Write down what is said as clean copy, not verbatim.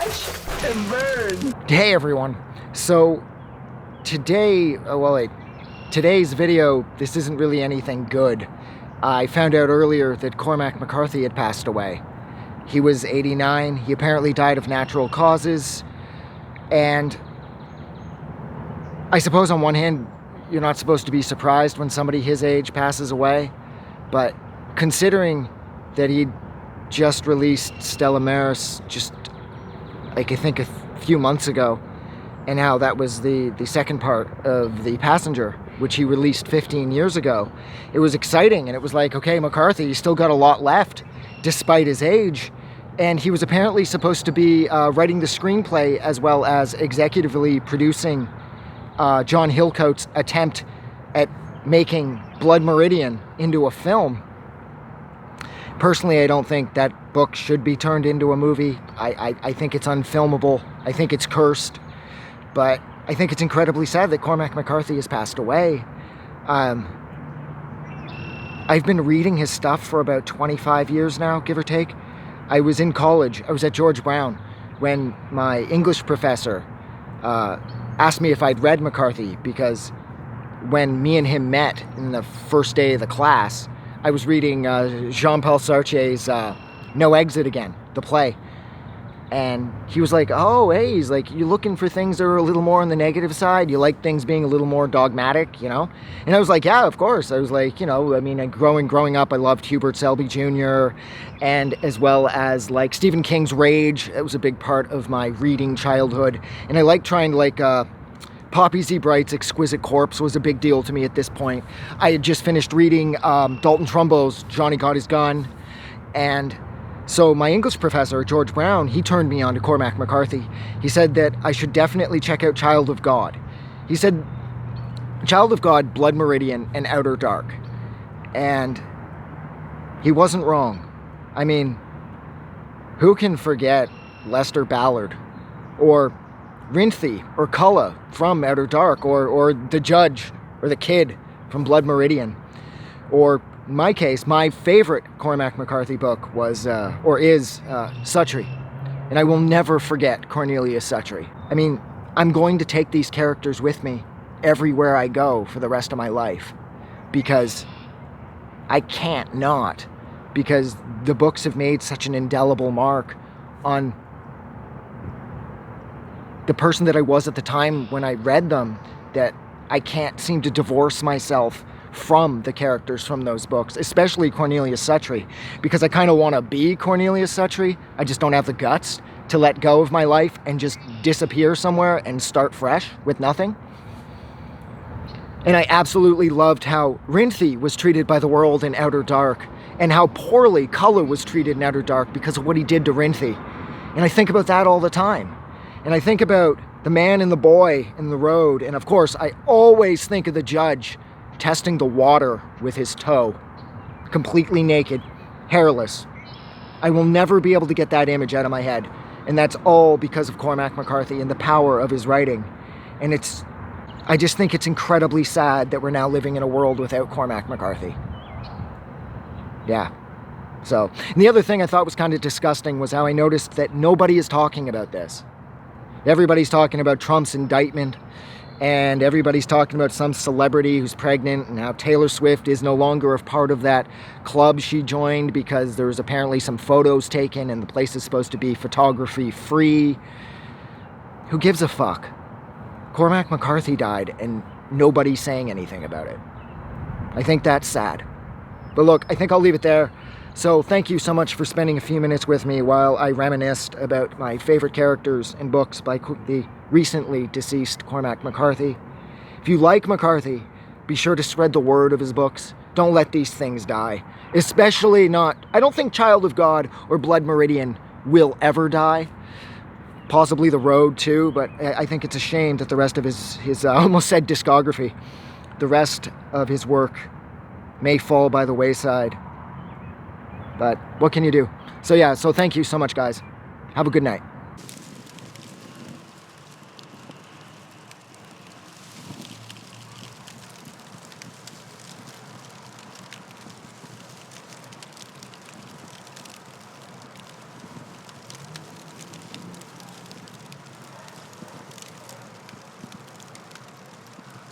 Watch and burn. Hey everyone. So today, today's video, this isn't really anything good. I found out earlier that Cormac McCarthy had passed away. He was 89. He apparently died of natural causes. And I suppose on one hand, you're not supposed to be surprised when somebody his age passes away. But considering that he'd just released Stella Maris just, I think a few months ago, and how that was the second part of The Passenger, which he released 15 years ago, it was exciting, and it was like, okay, McCarthy, he's still got a lot left, despite his age, and he was apparently supposed to be writing the screenplay as well as executively producing John Hillcoat's attempt at making Blood Meridian into a film. Personally, I don't think that book should be turned into a movie. I think it's unfilmable. I think it's cursed. But I think it's incredibly sad that Cormac McCarthy has passed away. I've been reading his stuff for about 25 years now, give or take. I was in college. I was at George Brown when my English professor asked me if I'd read McCarthy, because when me and him met in the first day of the class, I was reading Jean-Paul Sartre's No Exit Again, the play. And he was like, oh, hey, he's like, you looking for things that are a little more on the negative side? You like things being a little more dogmatic, you know? And I was like, yeah, of course. I was like, you know, I mean, growing up, I loved Hubert Selby Jr. and as well as like Stephen King's Rage. It was a big part of my reading childhood. And I liked trying to like, Poppy Z. Bright's Exquisite Corpse was a big deal to me at this point. I had just finished reading Dalton Trumbo's Johnny Got His Gun. And so my English professor, George Brown, he turned me on to Cormac McCarthy. He said that I should definitely check out Child of God. He said Child of God, Blood Meridian, and Outer Dark. And he wasn't wrong. I mean, who can forget Lester Ballard? Or Rinthi, or Cullen from Outer Dark, or the Judge, or the Kid from Blood Meridian. Or in my case, my favorite Cormac McCarthy book was, is Suttree. And I will never forget Cornelius Suttree. I mean, I'm going to take these characters with me everywhere I go for the rest of my life. Because I can't not. Because the books have made such an indelible mark on the person that I was at the time when I read them, that I can't seem to divorce myself from the characters from those books, especially Cornelius Suttree, because I kind of want to be Cornelius Suttree. I just don't have the guts to let go of my life and just disappear somewhere and start fresh with nothing. And I absolutely loved how Rinthi was treated by the world in Outer Dark, and how poorly Cullen was treated in Outer Dark because of what he did to Rinthi. And I think about that all the time. And I think about the man and the boy in the road, and of course I always think of the Judge testing the water with his toe, completely naked, hairless. I will never be able to get that image out of my head, and that's all because of Cormac McCarthy and the power of his writing. And I just think it's incredibly sad that we're now living in a world without Cormac McCarthy. Yeah. So, and the other thing I thought was kind of disgusting was how I noticed that nobody is talking about this. Everybody's talking about Trump's indictment, and everybody's talking about some celebrity who's pregnant, and how Taylor Swift is no longer a part of that club she joined because there was apparently some photos taken and the place is supposed to be photography free. Who gives a fuck? Cormac McCarthy died and nobody's saying anything about it. I think that's sad. But look, I think I'll leave it there. So thank you so much for spending a few minutes with me while I reminisced about my favorite characters and books by the recently deceased Cormac McCarthy. If you like McCarthy, be sure to spread the word of his books. Don't let these things die. Especially not, I don't think Child of God or Blood Meridian will ever die. Possibly The Road too, but I think it's a shame that the rest of his I almost said discography, the rest of his work may fall by the wayside. But what can you do? So yeah, so thank you so much, guys. Have a good night.